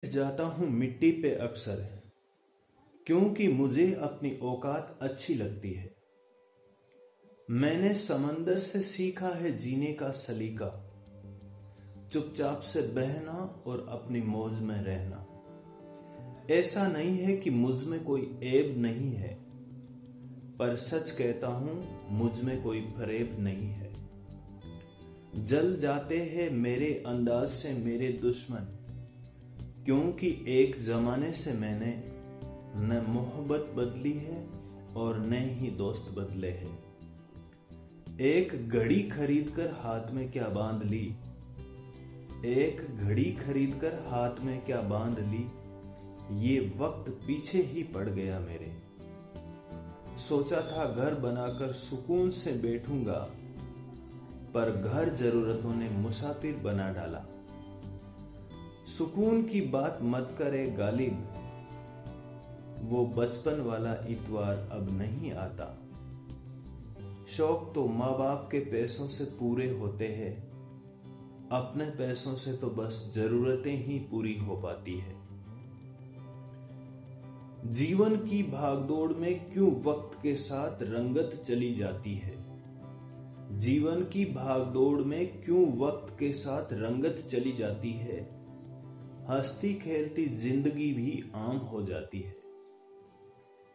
जाता हूँ मिट्टी पे अक्सर, क्योंकि मुझे अपनी औकात अच्छी लगती है। मैंने समंदर से सीखा है जीने का सलीका, चुपचाप से बहना और अपनी मौज में रहना। ऐसा नहीं है कि मुझ में कोई ऐब नहीं है, पर सच कहता हूं मुझ में कोई फरेब नहीं है। जल जाते हैं मेरे अंदाज से मेरे दुश्मन, क्योंकि एक जमाने से मैंने न मोहब्बत बदली है और न ही दोस्त बदले हैं। एक घड़ी खरीदकर हाथ में क्या बांध ली, एक घड़ी खरीदकर हाथ में क्या बांध ली, ये वक्त पीछे ही पड़ गया मेरे। सोचा था घर बनाकर सुकून से बैठूंगा, पर घर जरूरतों ने मुसाफिर बना डाला। सुकून की बात मत करे गालिब, वो बचपन वाला इतवार अब नहीं आता। शौक तो माँ बाप के पैसों से पूरे होते हैं, अपने पैसों से तो बस जरूरतें ही पूरी हो पाती है। जीवन की भागदौड़ में क्यों वक्त के साथ रंगत चली जाती है, जीवन की भागदौड़ में क्यों वक्त के साथ रंगत चली जाती है। हंसती खेलती जिंदगी भी आम हो जाती है।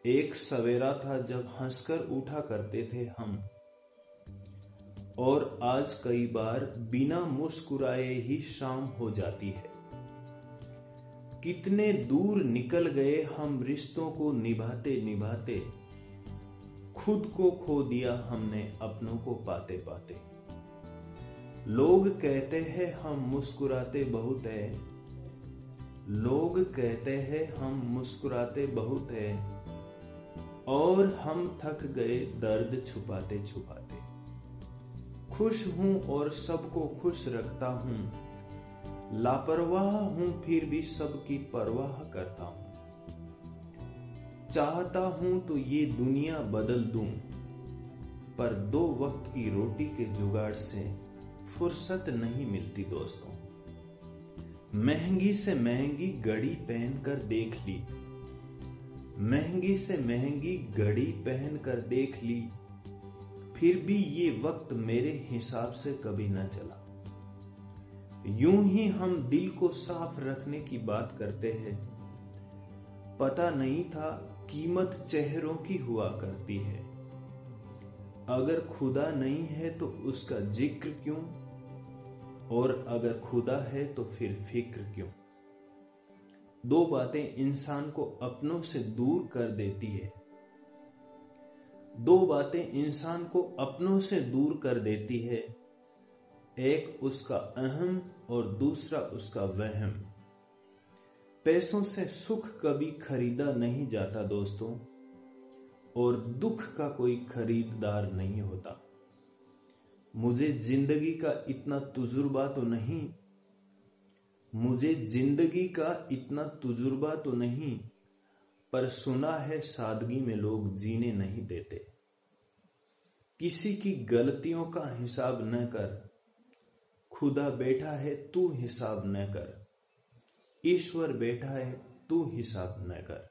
एक सवेरा था जब हंसकर उठा करते थे हम, और आज कई बार बिना मुस्कुराए ही शाम हो जाती है। कितने दूर निकल गए हम रिश्तों को निभाते निभाते, खुद को खो दिया हमने अपनों को पाते पाते। लोग कहते हैं हम मुस्कुराते बहुत है, लोग कहते हैं हम मुस्कुराते बहुत है, और हम थक गए दर्द छुपाते छुपाते। खुश हूं और सबको खुश रखता हूं, लापरवाह हूं फिर भी सबकी परवाह करता हूं। चाहता हूं तो ये दुनिया बदल दूं, पर दो वक्त की रोटी के जुगाड़ से फुर्सत नहीं मिलती दोस्तों। महंगी से महंगी घड़ी पहनकर देख ली, महंगी से महंगी घड़ी पहनकर देख ली, फिर भी ये वक्त मेरे हिसाब से कभी न चला। यूं ही हम दिल को साफ रखने की बात करते हैं, पता नहीं था कीमत चेहरों की हुआ करती है। अगर खुदा नहीं है तो उसका जिक्र क्यों, और अगर खुदा है तो फिर फिक्र क्यों। दो बातें इंसान को अपनों से दूर कर देती है, दो बातें इंसान को अपनों से दूर कर देती है। एक उसका अहम और दूसरा उसका वहम। पैसों से सुख कभी खरीदा नहीं जाता दोस्तों, और दुख का कोई खरीदार नहीं होता। मुझे जिंदगी का इतना तजुर्बा तो नहीं, मुझे जिंदगी का इतना तजुर्बा तो नहीं, पर सुना है सादगी में लोग जीने नहीं देते। किसी की गलतियों का हिसाब न कर, खुदा बैठा है तू हिसाब न कर, ईश्वर बैठा है तू हिसाब न कर।